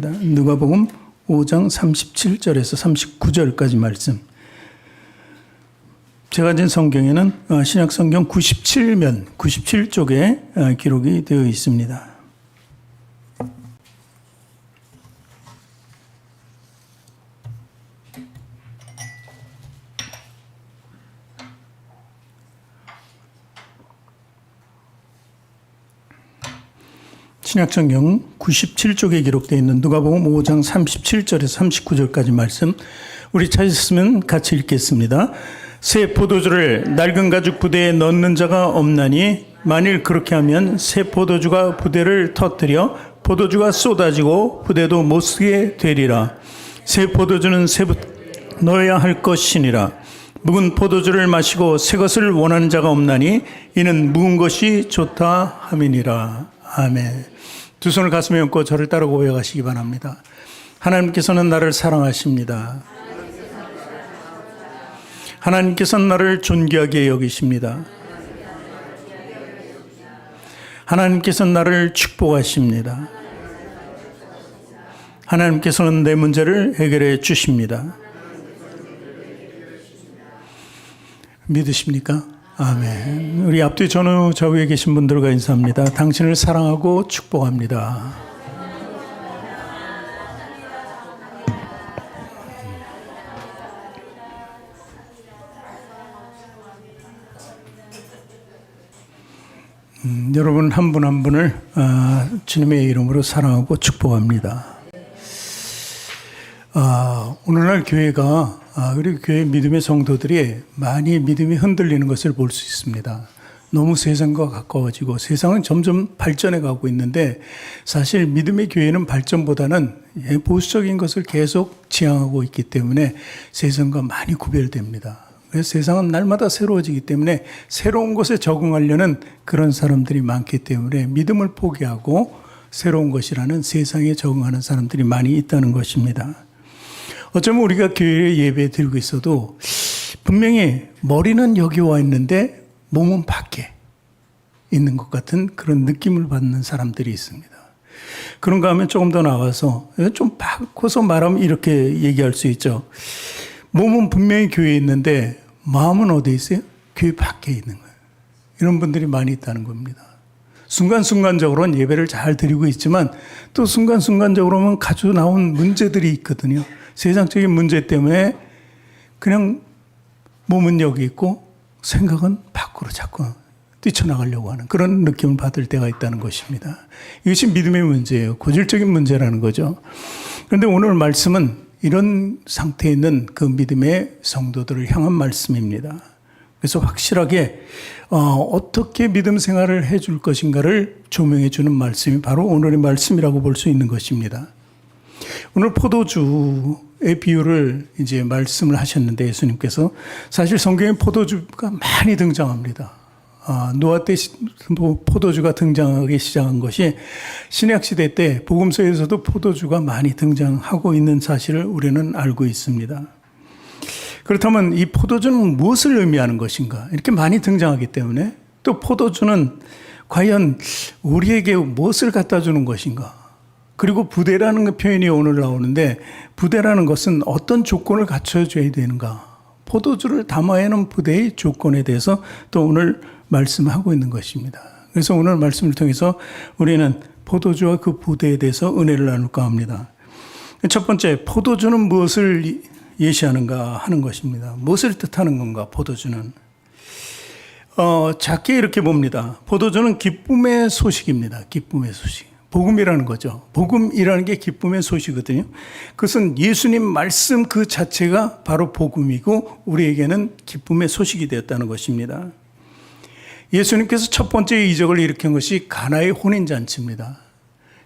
누가복음 5장 37절에서 39절까지 말씀. 제가 가진 성경에는 신약성경 97쪽에 기록이 되어 있습니다. 신약성경 97쪽에 기록되어 있는 누가복음 5장 37절에서 39절까지 말씀, 우리 찾으시면 같이 읽겠습니다. 새 포도주를 낡은 가죽 부대에 넣는 자가 없나니 만일 그렇게 하면 새 포도주가 부대를 터뜨려 포도주가 쏟아지고 부대도 못 쓰게 되리라. 새 포도주는 새 넣어야 할 것이니라. 묵은 포도주를 마시고 새 것을 원하는 자가 없나니 이는 묵은 것이 좋다 함이니라. 아멘. 두 손을 가슴에 얹고 저를 따라 고백하시기 바랍니다. 하나님께서는 나를 사랑하십니다. 하나님께서는 나를 존귀하게 여기십니다. 하나님께서는 나를 축복하십니다. 하나님께서는 내 문제를 해결해 주십니다. 믿으십니까? 아멘. 우리 앞뒤 전후 좌우에 계신 분들과 인사합니다. 당신을 사랑하고 축복합니다. 여러분 한 분 한 분을 주님의 이름으로 사랑하고 축복합니다. 오늘날 교회가 그리고 교회 믿음의 성도들이 많이 믿음이 흔들리는 것을 볼 수 있습니다. 너무 세상과 가까워지고 세상은 점점 발전해 가고 있는데 사실 믿음의 교회는 발전보다는 보수적인 것을 계속 지향하고 있기 때문에 세상과 많이 구별됩니다. 그래서 세상은 날마다 새로워지기 때문에 새로운 것에 적응하려는 그런 사람들이 많기 때문에 믿음을 포기하고 새로운 것이라는 세상에 적응하는 사람들이 많이 있다는 것입니다. 어쩌면 우리가 교회에 예배 드리고 있어도 분명히 머리는 여기 와 있는데 몸은 밖에 있는 것 같은 그런 느낌을 받는 사람들이 있습니다. 그런가 하면 조금 더 나와서 좀 바꿔서 말하면 이렇게 얘기할 수 있죠. 몸은 분명히 교회에 있는데 마음은 어디에 있어요? 교회 밖에 있는 거예요. 이런 분들이 많이 있다는 겁니다. 순간순간적으로는 예배를 잘 드리고 있지만 또 순간순간적으로는 가지고 나온 문제들이 있거든요. 세상적인 문제 때문에 그냥 몸은 여기 있고 생각은 밖으로 자꾸 뛰쳐나가려고 하는 그런 느낌을 받을 때가 있다는 것입니다. 이것이 믿음의 문제예요. 고질적인 문제라는 거죠. 그런데 오늘 말씀은 이런 상태에 있는 그 믿음의 성도들을 향한 말씀입니다. 그래서 확실하게 어떻게 믿음 생활을 해줄 것인가를 조명해 주는 말씀이 바로 오늘의 말씀이라고 볼 수 있는 것입니다. 오늘 포도주의 비유를 이제 말씀을 하셨는데 예수님께서 사실 성경에 포도주가 많이 등장합니다. 노아 때 포도주가 등장하기 시작한 것이 신약 시대 때 복음서에서도 포도주가 많이 등장하고 있는 사실을 우리는 알고 있습니다. 그렇다면 이 포도주는 무엇을 의미하는 것인가? 이렇게 많이 등장하기 때문에 또 포도주는 과연 우리에게 무엇을 갖다 주는 것인가? 그리고 부대라는 표현이 오늘 나오는데 부대라는 것은 어떤 조건을 갖춰줘야 되는가? 포도주를 담아야 하는 부대의 조건에 대해서 또 오늘 말씀하고 있는 것입니다. 그래서 오늘 말씀을 통해서 우리는 포도주와 그 부대에 대해서 은혜를 나눌까 합니다. 첫 번째, 포도주는 무엇을 예시하는가 하는 것입니다. 무엇을 뜻하는 건가, 포도주는? 작게 이렇게 봅니다. 포도주는 기쁨의 소식입니다. 기쁨의 소식. 복음이라는 거죠. 복음이라는 게 기쁨의 소식이거든요. 그것은 예수님 말씀 그 자체가 바로 복음이고 우리에게는 기쁨의 소식이 되었다는 것입니다. 예수님께서 첫 번째 이적을 일으킨 것이 가나의 혼인잔치입니다.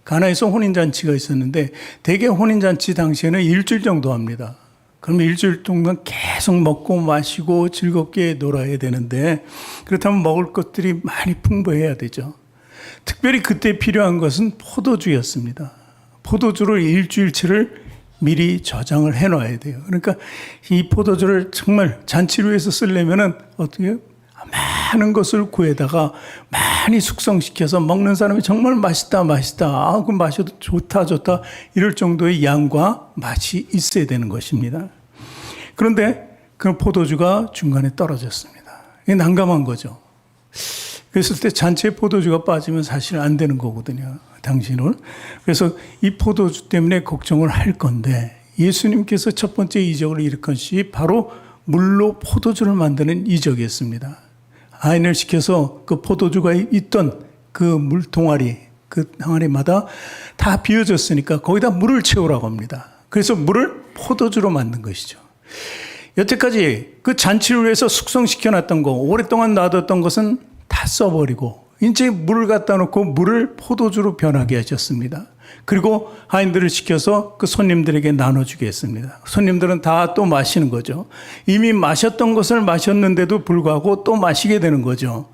가나에서 혼인잔치가 있었는데 대개 혼인잔치 당시에는 일주일 정도 합니다. 그러면 일주일 동안 계속 먹고 마시고 즐겁게 놀아야 되는데 그렇다면 먹을 것들이 많이 풍부해야 되죠. 특별히 그때 필요한 것은 포도주였습니다. 포도주를 일주일치를 미리 저장을 해놔야 돼요. 그러니까 이 포도주를 정말 잔치를 위해서 쓰려면은 어떻게 해요? 많은 것을 구해다가 많이 숙성시켜서 먹는 사람이 정말 맛있다, 맛있다. 아, 그 마셔도 좋다, 좋다. 이럴 정도의 양과 맛이 있어야 되는 것입니다. 그런데 그 포도주가 중간에 떨어졌습니다. 이게 난감한 거죠. 그랬을 때 잔치에 포도주가 빠지면 사실 안 되는 거거든요. 당신은. 그래서 이 포도주 때문에 걱정을 할 건데 예수님께서 첫 번째 이적을 일으킨 것이 바로 물로 포도주를 만드는 이적이었습니다. 아인을 시켜서 그 포도주가 있던 그 물동아리, 그 항아리마다 다 비워졌으니까 거기다 물을 채우라고 합니다. 그래서 물을 포도주로 만든 것이죠. 여태까지 그 잔치를 위해서 숙성시켜 놨던 거, 오랫동안 놔뒀던 것은 다 써버리고 이제 물을 갖다 놓고 물을 포도주로 변하게 하셨습니다. 그리고 하인들을 시켜서 그 손님들에게 나눠주게 했습니다. 손님들은 다 또 마시는 거죠. 이미 마셨던 것을 마셨는데도 불구하고 또 마시게 되는 거죠.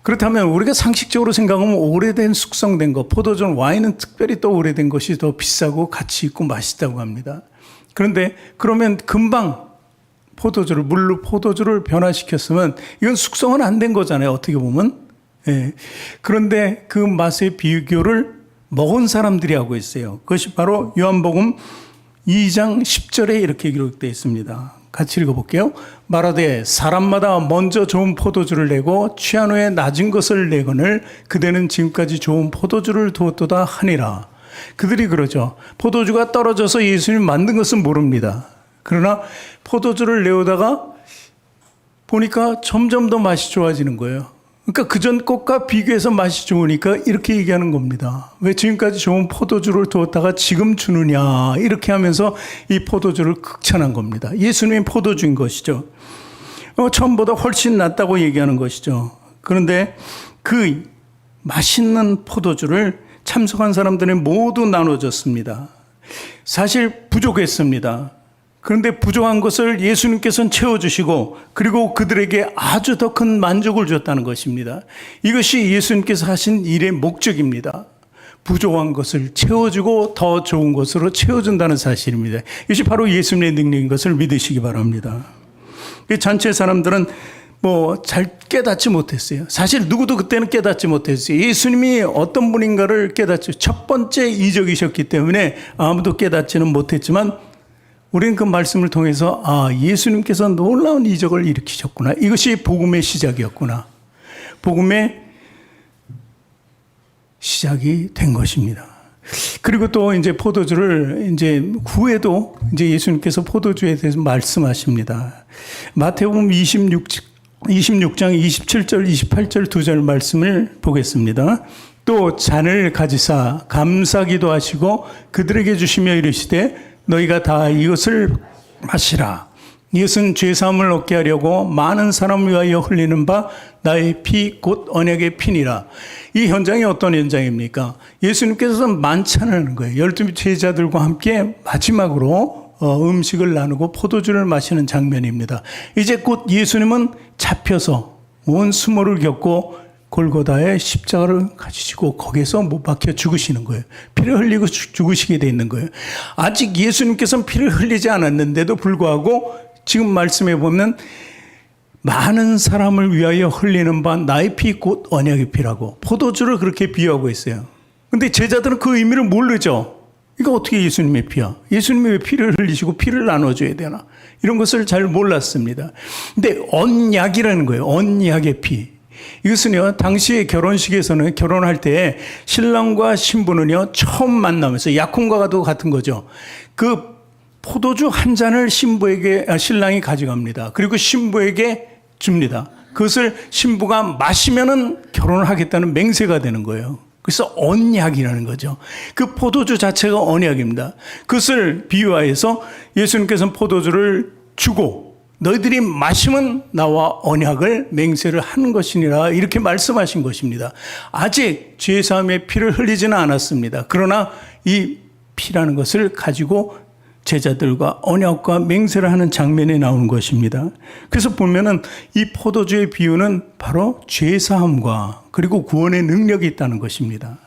그렇다면 우리가 상식적으로 생각하면 오래된 숙성된 것, 포도주는 와인은 특별히 또 오래된 것이 더 비싸고 가치 있고 맛있다고 합니다. 그런데 그러면 금방 포도주를 물로 포도주를 변화시켰으면 이건 숙성은 안 된 거잖아요. 어떻게 보면. 예. 그런데 그 맛의 비교를 먹은 사람들이 하고 있어요. 그것이 바로 요한복음 2장 10절에 이렇게 기록되어 있습니다. 같이 읽어볼게요. 말하되 사람마다 먼저 좋은 포도주를 내고 취한 후에 낮은 것을 내거늘 그대는 지금까지 좋은 포도주를 두었도다 하니라. 그들이 그러죠. 포도주가 떨어져서 예수님 만든 것은 모릅니다. 그러나 포도주를 내오다가 보니까 점점 더 맛이 좋아지는 거예요. 그러니까 그전 것과 비교해서 맛이 좋으니까 이렇게 얘기하는 겁니다. 왜 지금까지 좋은 포도주를 두었다가 지금 주느냐 이렇게 하면서 이 포도주를 극찬한 겁니다. 예수님이 포도주인 것이죠. 처음보다 훨씬 낫다고 얘기하는 것이죠. 그런데 그 맛있는 포도주를 참석한 사람들이 모두 나눠줬습니다. 사실 부족했습니다. 그런데 부족한 것을 예수님께서는 채워주시고 그리고 그들에게 아주 더 큰 만족을 줬다는 것입니다. 이것이 예수님께서 하신 일의 목적입니다. 부족한 것을 채워주고 더 좋은 것으로 채워준다는 사실입니다. 이것이 바로 예수님의 능력인 것을 믿으시기 바랍니다. 잔치의 사람들은 잘 깨닫지 못했어요. 사실 누구도 그때는 깨닫지 못했어요. 예수님이 어떤 분인가를 깨닫죠. 첫 번째 이적이셨기 때문에 아무도 깨닫지는 못했지만 우리는 그 말씀을 통해서 예수님께서 놀라운 이적을 일으키셨구나. 이것이 복음의 시작이었구나. 복음의 시작이 된 것입니다. 그리고 또 이제 포도주를 이제 후에도 이제 예수님께서 포도주에 대해서 말씀하십니다. 마태복음 26장 27절, 28절 두 절 말씀을 보겠습니다. 또 잔을 가지사 감사기도 하시고 그들에게 주시며 이르시되 너희가 다 이것을 마시라. 이것은 죄사함을 얻게 하려고 많은 사람을 위하여 흘리는 바 나의 피 곧 언약의 피니라. 이 현장이 어떤 현장입니까? 예수님께서 만찬을 하는 거예요. 12 제자들과 함께 마지막으로 음식을 나누고 포도주를 마시는 장면입니다. 이제 곧 예수님은 잡혀서 온 수모를 겪고 골고다의 십자가를 가지시고 거기에서 못 박혀 죽으시는 거예요. 피를 흘리고 죽으시게 돼 있는 거예요. 아직 예수님께서는 피를 흘리지 않았는데도 불구하고 지금 말씀해 보면 많은 사람을 위하여 흘리는 바 나의 피 곧 언약의 피라고 포도주를 그렇게 비유하고 있어요. 그런데 제자들은 그 의미를 모르죠. 이거 어떻게 예수님의 피야? 예수님이 왜 피를 흘리시고 피를 나눠줘야 되나? 이런 것을 잘 몰랐습니다. 근데 언약이라는 거예요. 언약의 피. 이것은요, 당시의 결혼식에서는 결혼할 때 신랑과 신부는요, 처음 만나면서 약혼과 같은 거죠. 그 포도주 한 잔을 신랑이 가져갑니다. 그리고 신부에게 줍니다. 그것을 신부가 마시면은 결혼을 하겠다는 맹세가 되는 거예요. 그래서 언약이라는 거죠. 그 포도주 자체가 언약입니다. 그것을 비유하여서 예수님께서는 포도주를 주고 너희들이 마시면 나와 언약을 맹세를 하는 것이니라 이렇게 말씀하신 것입니다. 아직 죄사함의 피를 흘리지는 않았습니다. 그러나 이 피라는 것을 가지고 제자들과 언약과 맹세를 하는 장면이 나오는 것입니다. 그래서 보면은 이 포도주의 비유는 바로 죄사함과 그리고 구원의 능력이 있다는 것입니다.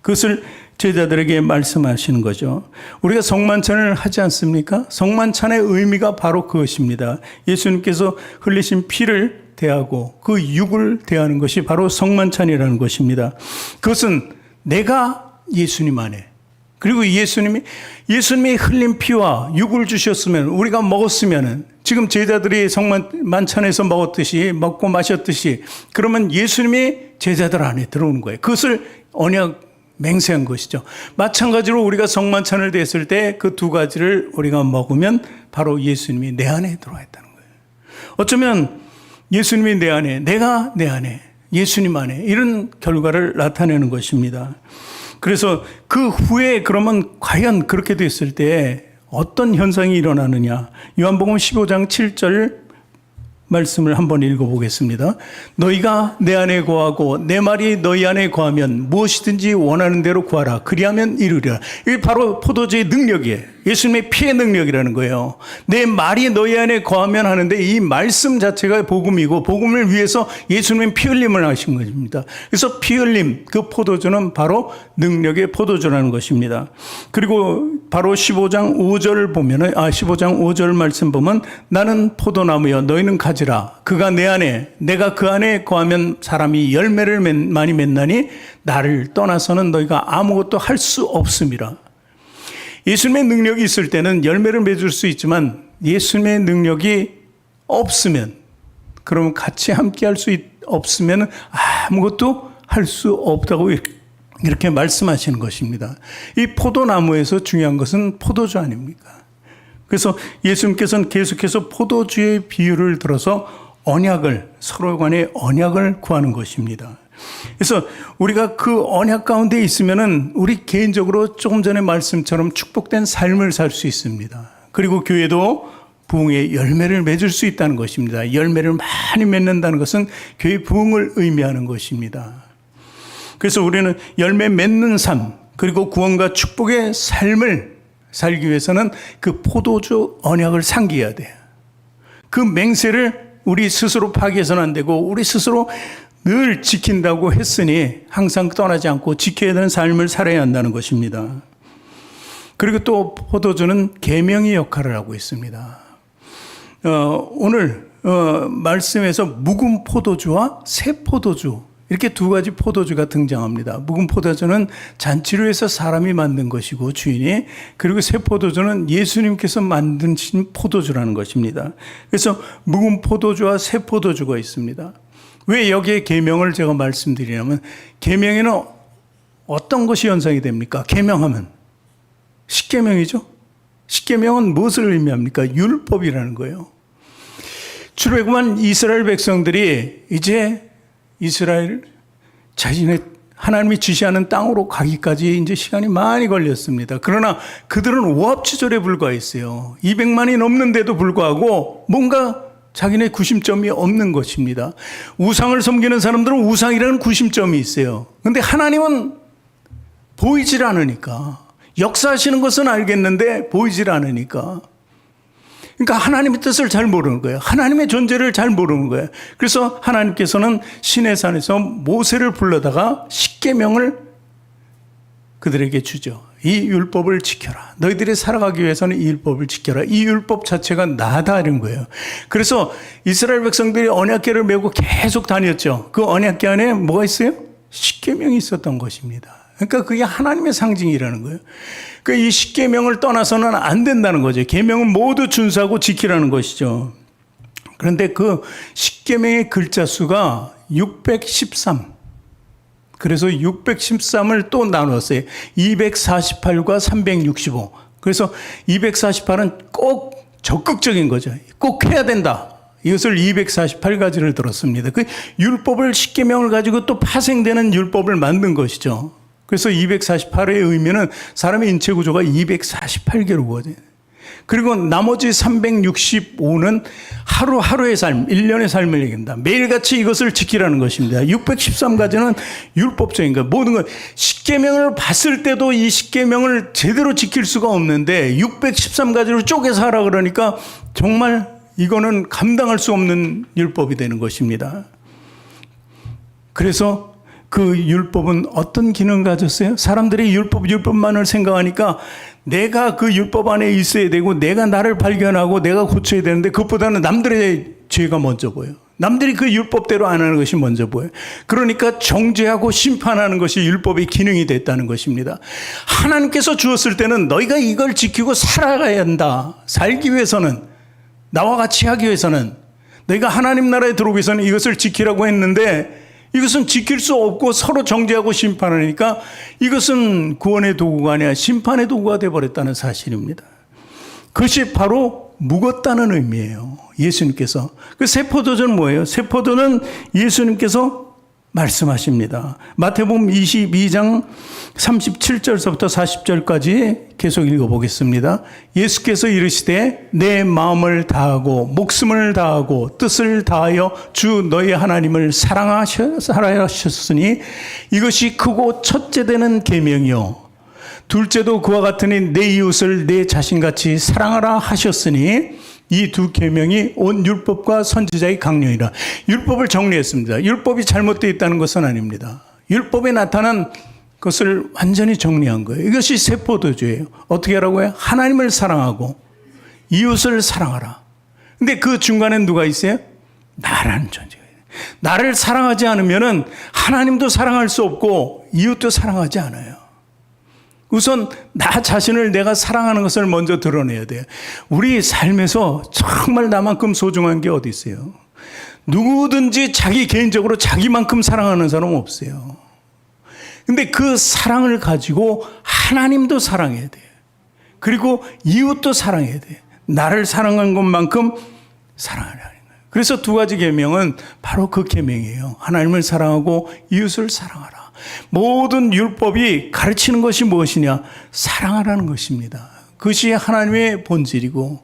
그것을 제자들에게 말씀하시는 거죠. 우리가 성만찬을 하지 않습니까? 성만찬의 의미가 바로 그것입니다. 예수님께서 흘리신 피를 대하고 그 육을 대하는 것이 바로 성만찬이라는 것입니다. 그것은 내가 예수님 안에, 그리고 예수님이 흘린 피와 육을 주셨으면, 우리가 먹었으면, 지금 제자들이 성만찬에서 먹고 마셨듯이, 그러면 예수님이 제자들 안에 들어오는 거예요. 그것을 언약 맹세한 것이죠. 마찬가지로 우리가 성만찬을 됐을 때 그 두 가지를 우리가 먹으면 바로 예수님이 내 안에 들어와 있다는 거예요. 어쩌면 예수님이 내 안에, 내가 내 안에, 예수님 안에, 이런 결과를 나타내는 것입니다. 그래서 그 후에 그러면 과연 그렇게 됐을 때 어떤 현상이 일어나느냐. 요한복음 15장 7절 말씀을 한번 읽어보겠습니다. 너희가 내 안에 거하고 내 말이 너희 안에 거하면 무엇이든지 원하는 대로 구하라. 그리하면 이루리라. 이게 바로 포도주의 능력이에요. 예수님의 피의 능력이라는 거예요. 내 말이 너희 안에 거하면 하는데, 이 말씀 자체가 복음이고, 복음을 위해서 예수님은 피 흘림을 하신 것입니다. 그래서 피 흘림, 그 포도주는 바로 능력의 포도주라는 것입니다. 그리고 바로 15장 5절 말씀 보면, 나는 포도나무여 너희는 가지라. 그가 내 안에, 내가 그 안에 거하면 사람이 열매를 많이 맺나니 나를 떠나서는 너희가 아무것도 할 수 없음이라. 예수님의 능력이 있을 때는 열매를 맺을 수 있지만, 예수님의 능력이 없으면, 그러면 같이 함께 할 수 없으면 아무것도 할 수 없다고 이렇게 말씀하시는 것입니다. 이 포도나무에서 중요한 것은 포도주 아닙니까? 그래서 예수님께서는 계속해서 포도주의 비유를 들어서 서로 간의 언약을 구하는 것입니다. 그래서 우리가 그 언약 가운데 있으면은 우리 개인적으로 조금 전에 말씀처럼 축복된 삶을 살 수 있습니다. 그리고 교회도 부흥의 열매를 맺을 수 있다는 것입니다. 열매를 많이 맺는다는 것은 교회 부흥을 의미하는 것입니다. 그래서 우리는 열매 맺는 삶, 그리고 구원과 축복의 삶을 살기 위해서는 그 포도주 언약을 상기해야 돼요. 그 맹세를 우리 스스로 파기해서는 안 되고, 우리 스스로 늘 지킨다고 했으니 항상 떠나지 않고 지켜야 되는 삶을 살아야 한다는 것입니다. 그리고 또 포도주는 계명의 역할을 하고 있습니다. 오늘 말씀에서 묵은 포도주와 새 포도주, 이렇게 두 가지 포도주가 등장합니다. 묵은 포도주는 잔치를 위해서 사람이 만든 것이고, 주인이, 그리고 새 포도주는 예수님께서 만드신 포도주라는 것입니다. 그래서 묵은 포도주와 새 포도주가 있습니다. 왜 여기에 계명을 제가 말씀드리냐면, 계명에는 어떤 것이 연상이 됩니까? 계명하면 십계명이죠. 십계명은 무엇을 의미합니까? 율법이라는 거예요. 출애굽한 이스라엘 백성들이 이제 하나님이 지시하는 땅으로 가기까지 이제 시간이 많이 걸렸습니다. 그러나 그들은 오합지졸에 불과했어요. 200만이 넘는데도 불구하고 뭔가 자기네 구심점이 없는 것입니다. 우상을 섬기는 사람들은 우상이라는 구심점이 있어요. 그런데 하나님은 보이질 않으니까, 역사하시는 것은 알겠는데 보이질 않으니까, 그러니까 하나님의 뜻을 잘 모르는 거예요. 하나님의 존재를 잘 모르는 거예요. 그래서 하나님께서는 시내산에서 모세를 불러다가 십계명을 그들에게 주죠. 이 율법을 지켜라. 너희들이 살아가기 위해서는 이 율법을 지켜라. 이 율법 자체가 나다 이런 거예요. 그래서 이스라엘 백성들이 언약궤를 메고 계속 다녔죠. 그 언약궤 안에 뭐가 있어요? 십계명이 있었던 것입니다. 그러니까 그게 하나님의 상징이라는 거예요. 그러니까 이 십계명을 떠나서는 안 된다는 거죠. 계명은 모두 준수하고 지키라는 것이죠. 그런데 그 십계명의 글자 수가 613. 그래서 613을 또 나눴어요. 248과 365. 그래서 248은 꼭 적극적인 거죠. 꼭 해야 된다. 이것을 248가지를 들었습니다. 그 율법을, 십계명을 가지고 또 파생되는 율법을 만든 것이죠. 그래서 248의 의미는 사람의 인체 구조가 248개로 구워져요. 그리고 나머지 365는 하루하루의 삶, 1년의 삶을 얘기합니다. 매일같이 이것을 지키라는 것입니다. 613가지는 율법적인 것. 모든 것. 십계명을 봤을 때도 이 십계명을 제대로 지킬 수가 없는데 613가지로 쪼개서 하라 그러니까 정말 이거는 감당할 수 없는 율법이 되는 것입니다. 그래서 그 율법은 어떤 기능을 가졌어요? 사람들이 율법만을 생각하니까 내가 그 율법 안에 있어야 되고, 내가 나를 발견하고 내가 고쳐야 되는데, 그것보다는 남들의 죄가 먼저 보여요. 남들이 그 율법대로 안 하는 것이 먼저 보여요. 그러니까 정죄하고 심판하는 것이 율법의 기능이 됐다는 것입니다. 하나님께서 주었을 때는 너희가 이걸 지키고 살아가야 한다. 살기 위해서는, 나와 같이 하기 위해서는, 너희가 하나님 나라에 들어오기 위해서는 이것을 지키라고 했는데 이것은 지킬 수 없고 서로 정죄하고 심판하니까 이것은 구원의 도구가 아니라 심판의 도구가 되어버렸다는 사실입니다. 그것이 바로 묵었다는 의미예요. 예수님께서. 그 새 포도주는 뭐예요? 새 포도는 예수님께서 말씀하십니다. 마태복음 22장 37절서부터 40절까지 계속 읽어보겠습니다. 예수께서 이르시되 내 마음을 다하고 목숨을 다하고 뜻을 다하여 주 너희 하나님을 사랑하셨으니 이것이 크고 첫째 되는 계명이요 둘째도 그와 같으니 내 이웃을 내 자신같이 사랑하라 하셨으니 이 두 계명이 온 율법과 선지자의 강령이라. 율법을 정리했습니다. 율법이 잘못되어 있다는 것은 아닙니다. 율법에 나타난 것을 완전히 정리한 거예요. 이것이 새 포도주예요. 어떻게 하라고요? 하나님을 사랑하고 이웃을 사랑하라. 근데 그 중간에 누가 있어요? 나라는 존재가 있어요. 나를 사랑하지 않으면 하나님도 사랑할 수 없고 이웃도 사랑하지 않아요. 우선 나 자신을 내가 사랑하는 것을 먼저 드러내야 돼요. 우리 삶에서 정말 나만큼 소중한 게 어디 있어요? 누구든지 자기 개인적으로 자기만큼 사랑하는 사람은 없어요. 근데 그 사랑을 가지고 하나님도 사랑해야 돼요. 그리고 이웃도 사랑해야 돼요. 나를 사랑한 것만큼 사랑하는 거예요. 그래서 두 가지 계명은 바로 그 계명이에요. 하나님을 사랑하고 이웃을 사랑하라. 모든 율법이 가르치는 것이 무엇이냐? 사랑하라는 것입니다. 그것이 하나님의 본질이고,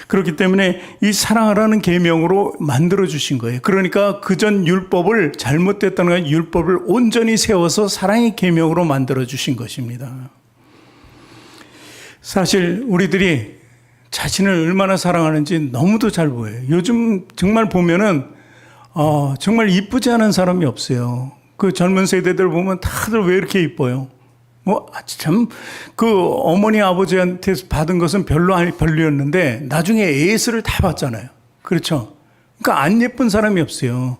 그렇기 때문에 이 사랑하라는 계명으로 만들어 주신 거예요. 그러니까 그전 율법을 잘못됐다는 건 율법을 온전히 세워서 사랑의 계명으로 만들어 주신 것입니다. 사실 우리들이 자신을 얼마나 사랑하는지 너무도 잘 보여요. 요즘 정말 보면은 정말 이쁘지 않은 사람이 없어요. 그 젊은 세대들 보면 다들 왜 이렇게 이뻐요? 참, 어머니 아버지한테 받은 것은 별로였는데 나중에 AS를 다 받잖아요. 그렇죠? 그러니까 안 예쁜 사람이 없어요.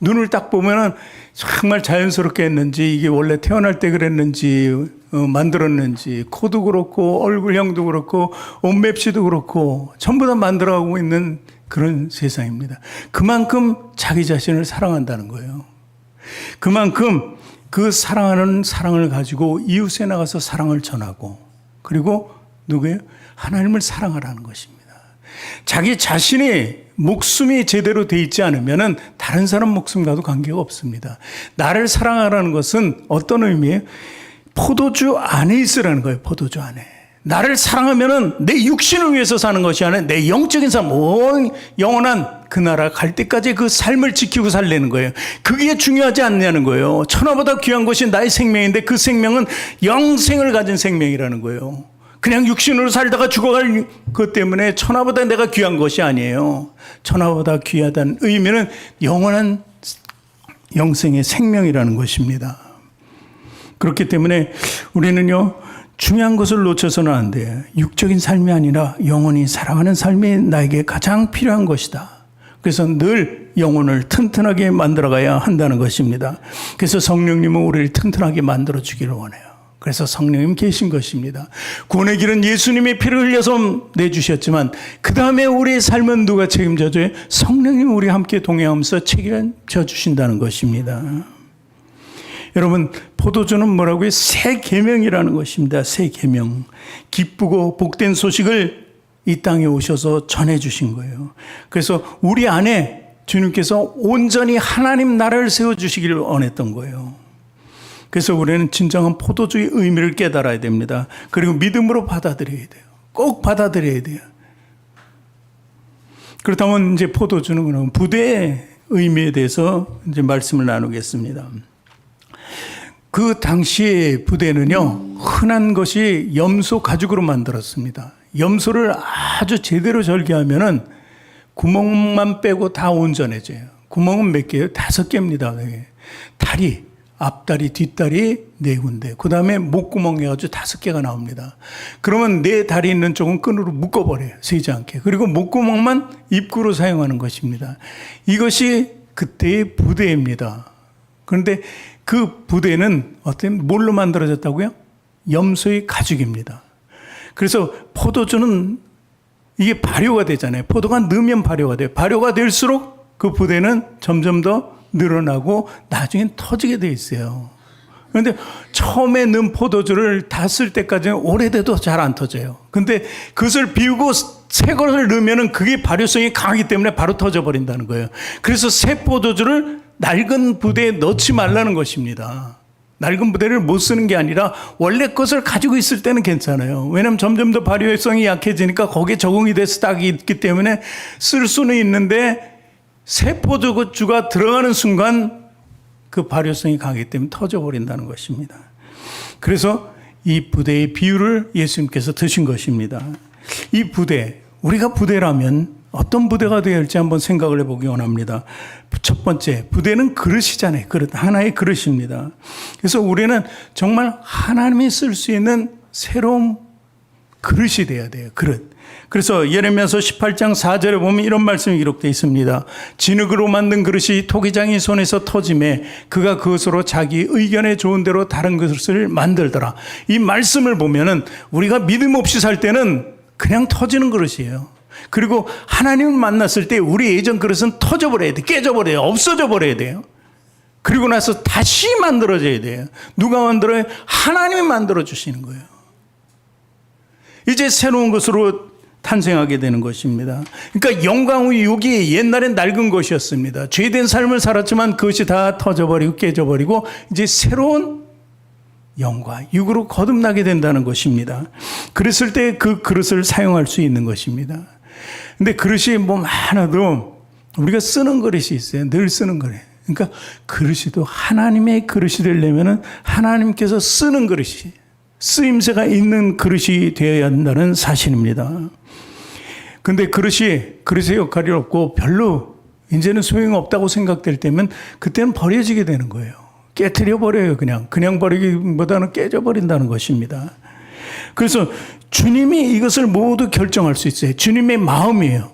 눈을 딱 보면은 정말 자연스럽게 했는지, 이게 원래 태어날 때 그랬는지, 만들었는지, 코도 그렇고, 얼굴형도 그렇고, 옷맵시도 그렇고, 전부 다 만들어가고 있는 그런 세상입니다. 그만큼 자기 자신을 사랑한다는 거예요. 그만큼 그 사랑하는 사랑을 가지고 이웃에 나가서 사랑을 전하고, 그리고 누구예요? 하나님을 사랑하라는 것입니다. 자기 자신이 목숨이 제대로 돼 있지 않으면 다른 사람 목숨과도 관계가 없습니다. 나를 사랑하라는 것은 어떤 의미예요? 포도주 안에 있으라는 거예요. 포도주 안에. 나를 사랑하면 내 육신을 위해서 사는 것이 아니라 내 영적인 삶, 영원한 그 나라 갈 때까지 그 삶을 지키고 살려는 거예요. 그게 중요하지 않냐는 거예요. 천하보다 귀한 것이 나의 생명인데 그 생명은 영생을 가진 생명이라는 거예요. 그냥 육신으로 살다가 죽어갈 것 때문에 천하보다 내가 귀한 것이 아니에요. 천하보다 귀하다는 의미는 영원한 영생의 생명이라는 것입니다. 그렇기 때문에 우리는요, 중요한 것을 놓쳐서는 안 돼요. 육적인 삶이 아니라 영원히 사랑하는 삶이 나에게 가장 필요한 것이다. 그래서 늘 영혼을 튼튼하게 만들어가야 한다는 것입니다. 그래서 성령님은 우리를 튼튼하게 만들어 주기를 원해요. 그래서 성령님 계신 것입니다. 구원의 길은 예수님이 피를 흘려서 내주셨지만 그 다음에 우리의 삶은 누가 책임져줘요? 성령님 우리 함께 동행하면서 책임져 주신다는 것입니다. 여러분, 포도주는 뭐라고요? 새 계명이라는 것입니다. 새 계명. 기쁘고 복된 소식을 이 땅에 오셔서 전해주신 거예요. 그래서 우리 안에 주님께서 온전히 하나님 나라를 세워주시기를 원했던 거예요. 그래서 우리는 진정한 포도주의 의미를 깨달아야 됩니다. 그리고 믿음으로 받아들여야 돼요. 꼭 받아들여야 돼요. 그렇다면 이제 포도주는 그럼 부대의 의미에 대해서 이제 말씀을 나누겠습니다. 그 당시의 부대는요, 흔한 것이 염소 가죽으로 만들었습니다. 염소를 아주 제대로 절개하면은 구멍만 빼고 다 온전해져요. 구멍은 몇 개예요? 5개입니다. 다리, 앞다리, 뒷다리 4군데. 그 다음에 목구멍이 아주 5개가 나옵니다. 그러면 내 다리 있는 쪽은 끈으로 묶어버려요. 새지 않게. 그리고 목구멍만 입구로 사용하는 것입니다. 이것이 그때의 부대입니다. 그런데 그 부대는 뭘로 만들어졌다고요? 염소의 가죽입니다. 그래서 포도주는 이게 발효가 되잖아요. 포도가 넣으면 발효가 돼요. 발효가 될수록 그 부대는 점점 더 늘어나고 나중엔 터지게 돼 있어요. 그런데 처음에 넣은 포도주를 다 쓸 때까지는 오래돼도 잘 안 터져요. 근데 그것을 비우고 새 것을 넣으면 그게 발효성이 강하기 때문에 바로 터져버린다는 거예요. 그래서 새 포도주를 낡은 부대에 넣지 말라는 것입니다. 낡은 부대를 못 쓰는 게 아니라 원래 것을 가지고 있을 때는 괜찮아요. 왜냐하면 점점 더 발효성이 약해지니까 거기에 적응이 돼서 딱 있기 때문에 쓸 수는 있는데 새 포도주가 들어가는 순간 그 발효성이 강하기 때문에 터져버린다는 것입니다. 그래서 이 부대의 비유를 예수님께서 드신 것입니다. 이 부대, 우리가 부대라면 어떤 부대가 되어야 할지 한번 생각을 해보기 원합니다. 첫 번째, 부대는 그릇이잖아요. 그릇, 하나의 그릇입니다. 그래서 우리는 정말 하나님이 쓸 수 있는 새로운 그릇이 되어야 돼요. 그릇. 그래서 예레미야서 18장 4절에 보면 이런 말씀이 기록되어 있습니다. 진흙으로 만든 그릇이 토기장의 손에서 터짐에 그가 그것으로 자기 의견에 좋은 대로 다른 그릇을 만들더라. 이 말씀을 보면은 우리가 믿음 없이 살 때는 그냥 터지는 그릇이에요. 그리고 하나님을 만났을 때 우리 예전 그릇은 터져버려야 돼. 깨져버려요. 없어져 버려야 돼요. 그리고 나서 다시 만들어져야 돼요. 누가 만들어요? 하나님이 만들어 주시는 거예요. 이제 새로운 것으로 탄생하게 되는 것입니다. 그러니까 영광의 육이 옛날엔 낡은 것이었습니다. 죄된 삶을 살았지만 그것이 다 터져버리고 깨져버리고 이제 새로운 영과 육으로 거듭나게 된다는 것입니다. 그랬을 때 그 그릇을 사용할 수 있는 것입니다. 근데 그릇이 뭐 많아도 우리가 쓰는 그릇이 있어요. 늘 쓰는 그릇. 그러니까 그릇이도 하나님의 그릇이 되려면 하나님께서 쓰는 그릇이, 쓰임새가 있는 그릇이 되어야 한다는 사실입니다. 근데 그릇의 역할이 없고 별로 이제는 소용없다고 생각될 때면 그때는 버려지게 되는 거예요. 깨트려 버려요. 그냥 버리기보다는 깨져버린다는 것입니다. 그래서 주님이 이것을 모두 결정할 수 있어요. 주님의 마음이에요.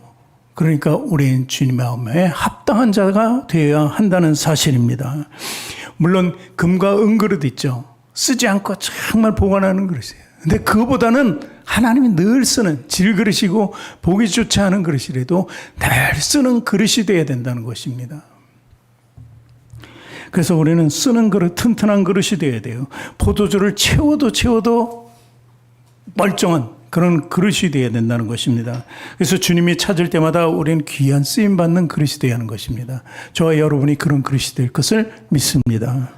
그러니까 우리는 주님의 마음에 합당한 자가 되어야 한다는 사실입니다. 물론 금과 은그릇 있죠. 쓰지 않고 정말 보관하는 그릇이에요. 근데 그거보다는 하나님이 늘 쓰는 질그릇이고 보기 좋지 않은 그릇이라도 늘 쓰는 그릇이 되어야 된다는 것입니다. 그래서 우리는 쓰는 그릇, 튼튼한 그릇이 되어야 돼요. 포도주를 채워도 멀쩡한 그런 그릇이 되어야 된다는 것입니다. 그래서 주님이 찾을 때마다 우리는 귀한 쓰임받는 그릇이 되어야 하는 것입니다. 저와 여러분이 그런 그릇이 될 것을 믿습니다.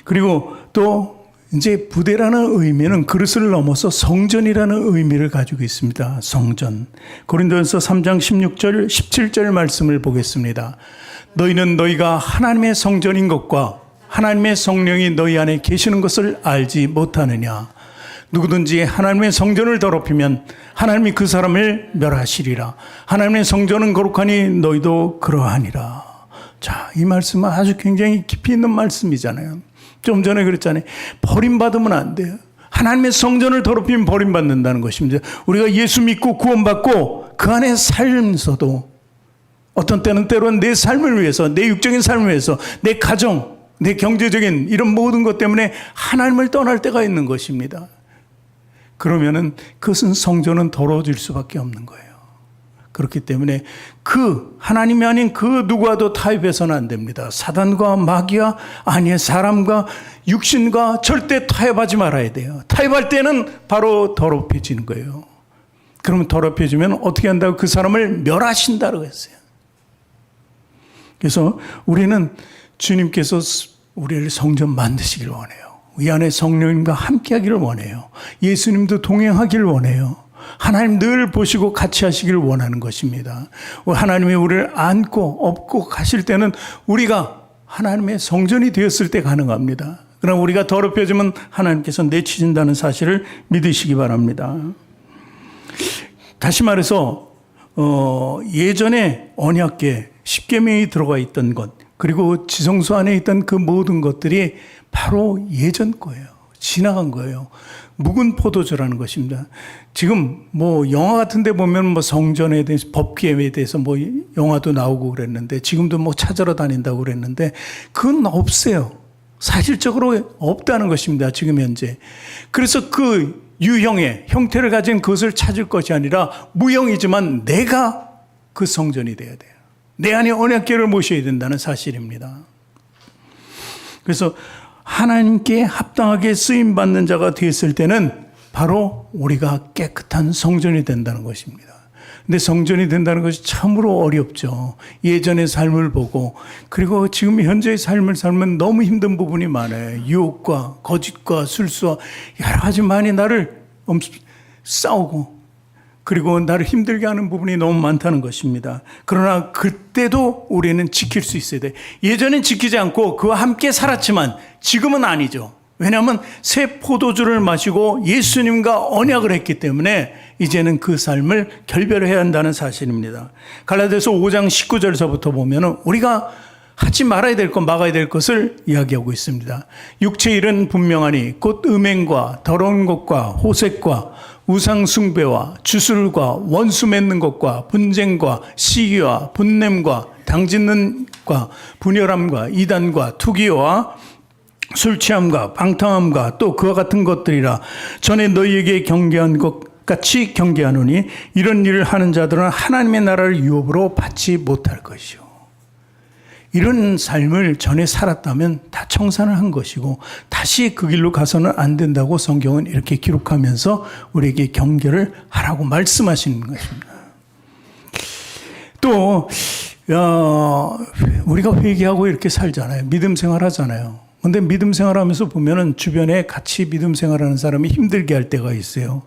그리고 또 이제 부대라는 의미는 그릇을 넘어서 성전이라는 의미를 가지고 있습니다. 성전. 고린도전서 3장 16절, 17절 말씀을 보겠습니다. 너희는 너희가 하나님의 성전인 것과 하나님의 성령이 너희 안에 계시는 것을 알지 못하느냐. 누구든지 하나님의 성전을 더럽히면 하나님이 그 사람을 멸하시리라. 하나님의 성전은 거룩하니 너희도 그러하니라. 자, 이 말씀은 아주 굉장히 깊이 있는 말씀이잖아요. 좀 전에 그랬잖아요. 버림받으면 안 돼요. 하나님의 성전을 더럽히면 버림받는다는 것입니다. 우리가 예수 믿고 구원받고 그 안에 살면서도 어떤 때는 내 삶을 위해서, 내 육적인 삶을 위해서, 내 가정, 내 경제적인 이런 모든 것 때문에 하나님을 떠날 때가 있는 것입니다. 그러면은 그것은 성전은 더러워질 수밖에 없는 거예요. 그렇기 때문에 그 하나님이 아닌 그 누구와도 타협해서는 안 됩니다. 사단과 마귀와 아니의 사람과 육신과 절대 타협하지 말아야 돼요. 타협할 때는 바로 더럽혀지는 거예요. 그러면 더럽혀지면 어떻게 한다고? 그 사람을 멸하신다고 했어요. 그래서 우리는 주님께서 우리를 성전 만드시길 원해요. 이 안에 성령님과 함께 하기를 원해요. 예수님도 동행하기를 원해요. 하나님 늘 보시고 같이 하시기를 원하는 것입니다. 하나님이 우리를 안고 업고 가실 때는 우리가 하나님의 성전이 되었을 때 가능합니다. 그러나 우리가 더럽혀지면 하나님께서 내치신다는 사실을 믿으시기 바랍니다. 다시 말해서 예전에 언약궤 십계명이 들어가 있던 것, 그리고 지성소 안에 있던 그 모든 것들이 바로 예전 거예요. 지나간 거예요. 묵은 포도주라는 것입니다. 지금 뭐 영화 같은 데 보면 뭐 성전에 대해서 법계에 대해서 뭐 영화도 나오고 그랬는데 지금도 뭐 찾으러 다닌다고 그랬는데 그건 없어요. 사실적으로 없다는 것입니다. 지금 현재. 그래서 그 유형의 형태를 가진 그것을 찾을 것이 아니라 무형이지만 내가 그 성전이 돼야 돼요. 내 안에 언약궤를 모셔야 된다는 사실입니다. 그래서 하나님께 합당하게 쓰임받는 자가 되었을 때는 바로 우리가 깨끗한 성전이 된다는 것입니다. 근데 성전이 된다는 것이 참으로 어렵죠. 예전의 삶을 보고 그리고 지금 현재의 삶을 살면 너무 힘든 부분이 많아요. 유혹과 거짓과 술수와 여러 가지 많이 나를 싸우고 그리고 나를 힘들게 하는 부분이 너무 많다는 것입니다. 그러나 그때도 우리는 지킬 수 있어야 돼. 예전엔 지키지 않고 그와 함께 살았지만 지금은 아니죠. 왜냐하면 새 포도주를 마시고 예수님과 언약을 했기 때문에 이제는 그 삶을 결별해야 한다는 사실입니다. 갈라디아서 5장 19절서부터 보면 우리가 하지 말아야 될 것, 막아야 될 것을 이야기하고 있습니다. 육체의 일은 분명하니 곧 음행과 더러운 것과 호색과 우상 숭배와 주술과 원수 맺는 것과 분쟁과 시기와 분냄과 당짓는과 분열함과 이단과 투기와 술 취함과 방탕함과 또 그와 같은 것들이라. 전에 너희에게 경계한 것 같이 경계하노니 이런 일을 하는 자들은 하나님의 나라를 유업으로 받지 못할 것이요. 이런 삶을 전에 살았다면 다 청산을 한 것이고 다시 그 길로 가서는 안 된다고 성경은 이렇게 기록하면서 우리에게 경계를 하라고 말씀하시는 것입니다. 또 우리가 회개하고 이렇게 살잖아요. 믿음 생활하잖아요. 근데 믿음 생활하면서 보면은 주변에 같이 믿음 생활하는 사람이 힘들게 할 때가 있어요.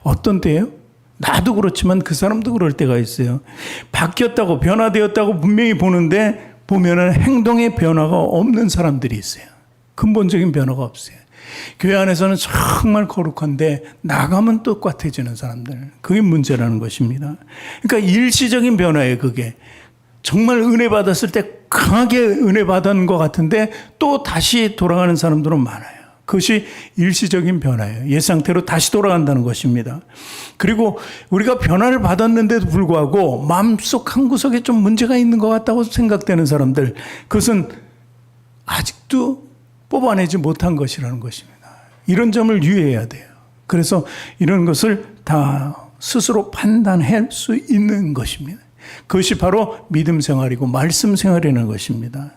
어떤 때예요? 나도 그렇지만 그 사람도 그럴 때가 있어요. 바뀌었다고 변화되었다고 분명히 보는데 보면은 행동의 변화가 없는 사람들이 있어요. 근본적인 변화가 없어요. 교회 안에서는 정말 거룩한데 나가면 똑같아지는 사람들. 그게 문제라는 것입니다. 그러니까 일시적인 변화예요, 그게. 정말 은혜 받았을 때 강하게 은혜 받은 것 같은데 또 다시 돌아가는 사람들은 많아요. 그것이 일시적인 변화예요. 옛 상태로 다시 돌아간다는 것입니다. 그리고 우리가 변화를 받았는데도 불구하고 마음속 한구석에 좀 문제가 있는 것 같다고 생각되는 사람들, 그것은 아직도 뽑아내지 못한 것이라는 것입니다. 이런 점을 유의해야 돼요. 그래서 이런 것을 다 스스로 판단할 수 있는 것입니다. 그것이 바로 믿음 생활이고 말씀 생활이라는 것입니다.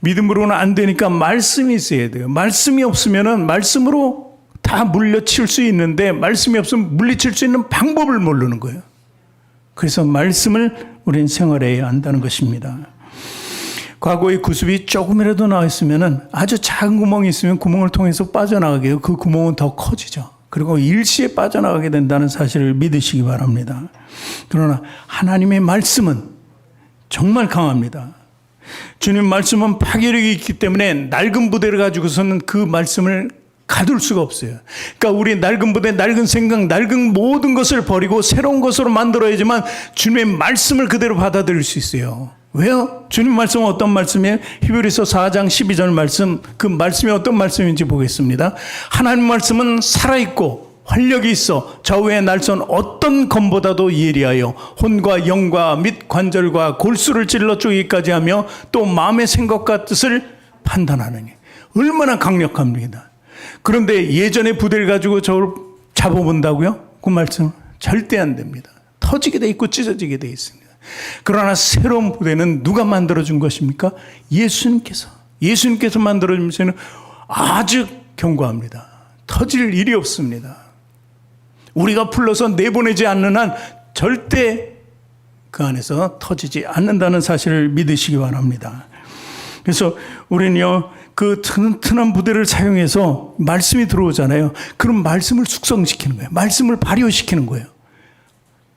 믿음으로는 안 되니까 말씀이 있어야 돼요. 말씀이 없으면은 말씀으로 다 물리칠 수 있는데 말씀이 없으면 물리칠 수 있는 방법을 모르는 거예요. 그래서 말씀을 우리는 생활해야 한다는 것입니다. 과거의 구습이 조금이라도 나왔으면은 아주 작은 구멍이 있으면 구멍을 통해서 빠져나가게 해요. 그 구멍은 더 커지죠. 그리고 일시에 빠져나가게 된다는 사실을 믿으시기 바랍니다. 그러나 하나님의 말씀은 정말 강합니다. 주님 말씀은 파괴력이 있기 때문에 낡은 부대를 가지고서는 그 말씀을 가둘 수가 없어요. 그러니까 우리 낡은 부대, 낡은 생각, 낡은 모든 것을 버리고 새로운 것으로 만들어야지만 주님의 말씀을 그대로 받아들일 수 있어요. 왜요? 주님 말씀은 어떤 말씀이에요? 히브리서 4장 12절 말씀, 그 말씀이 어떤 말씀인지 보겠습니다. 하나님 말씀은 살아있고 활력이 있어 좌우의 날선 어떤 검보다도 예리하여 혼과 영과 및 관절과 골수를 찔러 쪼개기까지 하며 또 마음의 생각과 뜻을 판단하느니. 얼마나 강력합니다. 그런데 예전의 부대를 가지고 저를 잡아본다고요? 그 말씀 절대 안 됩니다. 터지게 돼 있고 찢어지게 돼 있습니다. 그러나 새로운 부대는 누가 만들어준 것입니까? 예수님께서 만들어주면서는 아주 견고합니다. 터질 일이 없습니다. 우리가 풀러서 내보내지 않는 한 절대 그 안에서 터지지 않는다는 사실을 믿으시기 바랍니다. 그래서 우리는요, 그 튼튼한 부대를 사용해서 말씀이 들어오잖아요. 그럼 말씀을 숙성시키는 거예요. 말씀을 발효시키는 거예요.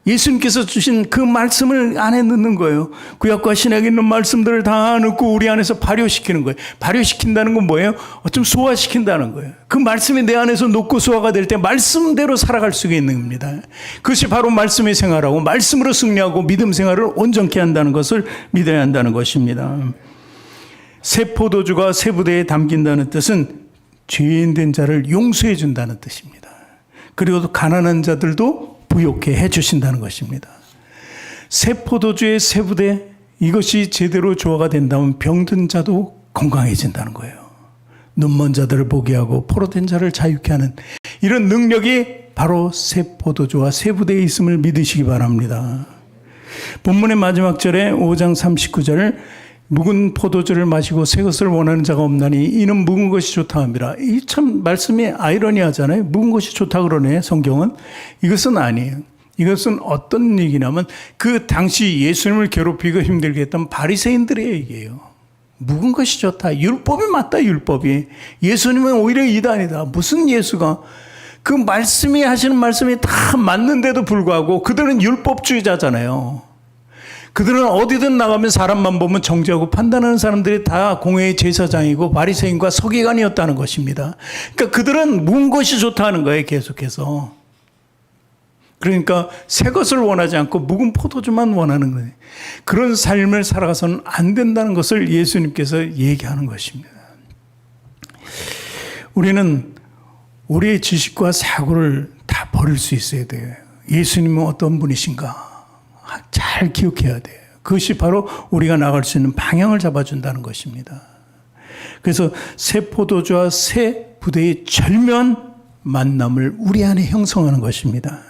예수님께서 주신 그 말씀을 안에 넣는 거예요. 구약과 신약에 있는 말씀들을 다 넣고 우리 안에서 발효시키는 거예요. 발효시킨다는 건 뭐예요? 어쩜 소화시킨다는 거예요. 그 말씀이 내 안에서 녹고 소화가 될 때 말씀대로 살아갈 수가 있는 겁니다. 그것이 바로 말씀의 생활하고 말씀으로 승리하고 믿음 생활을 온전케 한다는 것을 믿어야 한다는 것입니다. 새 포도주가 새 부대에 담긴다는 뜻은 죄인된 자를 용서해 준다는 뜻입니다. 그리고 또 가난한 자들도 부욕해 해 주신다는 것입니다. 새 포도주의 새 부대, 이것이 제대로 조화가 된다면 병든 자도 건강해진다는 거예요. 눈먼 자들을 보게 하고 포로된 자를 자유케 하는 이런 능력이 바로 새 포도주와 새 부대에 있음을 믿으시기 바랍니다. 본문의 마지막 절에 5장 39절, 묵은 포도주를 마시고 새 것을 원하는 자가 없나니 이는 묵은 것이 좋다 합니다. 이 참 말씀이 아이러니하잖아요. 묵은 것이 좋다 그러네, 성경은. 이것은 아니에요. 이것은 어떤 얘기냐면 그 당시 예수님을 괴롭히고 힘들게 했던 바리새인들의 얘기예요. 묵은 것이 좋다. 율법이 맞다, 율법이. 예수님은 오히려 이단이다. 무슨 예수가? 그 말씀이 하시는 말씀이 다 맞는데도 불구하고 그들은 율법주의자잖아요. 그들은 어디든 나가면 사람만 보면 정죄하고 판단하는 사람들이 다 공회의 제사장이고 바리새인과 서기관이었다는 것입니다. 그러니까 그들은 묵은 것이 좋다 하는 거예요, 계속해서. 그러니까 새 것을 원하지 않고 묵은 포도주만 원하는 거예요. 그런 삶을 살아가서는 안 된다는 것을 예수님께서 얘기하는 것입니다. 우리는 우리의 지식과 사고를 다 버릴 수 있어야 돼요. 예수님은 어떤 분이신가 잘 기억해야 돼요. 그것이 바로 우리가 나갈 수 있는 방향을 잡아준다는 것입니다. 그래서 새 포도주와 새 부대의 절묘한 만남을 우리 안에 형성하는 것입니다.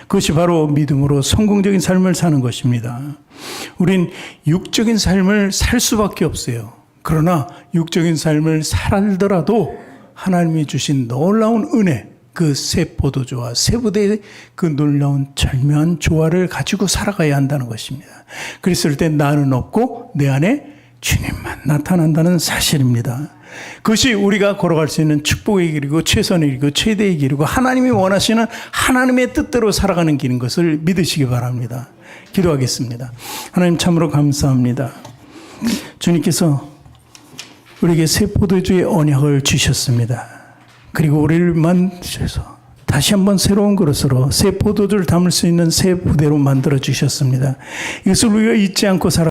그것이 바로 믿음으로 성공적인 삶을 사는 것입니다. 우린 육적인 삶을 살 수밖에 없어요. 그러나 육적인 삶을 살더라도 하나님이 주신 놀라운 은혜, 그 새 포도주와 새 부대의 그 놀라운 절묘한 조화를 가지고 살아가야 한다는 것입니다. 그랬을 때 나는 없고 내 안에 주님만 나타난다는 사실입니다. 그것이 우리가 걸어갈 수 있는 축복의 길이고 최선의 길이고 최대의 길이고 하나님이 원하시는 하나님의 뜻대로 살아가는 길인 것을 믿으시기 바랍니다. 기도하겠습니다. 하나님 참으로 감사합니다. 주님께서 우리에게 새 포도주의 언약을 주셨습니다. 그리고 우리를 만드셔서 다시 한번 새로운 그릇으로 새 포도주를 담을 수 있는 새 부대로 만들어 주셨습니다. 이것을 우리가 잊지 않고 살아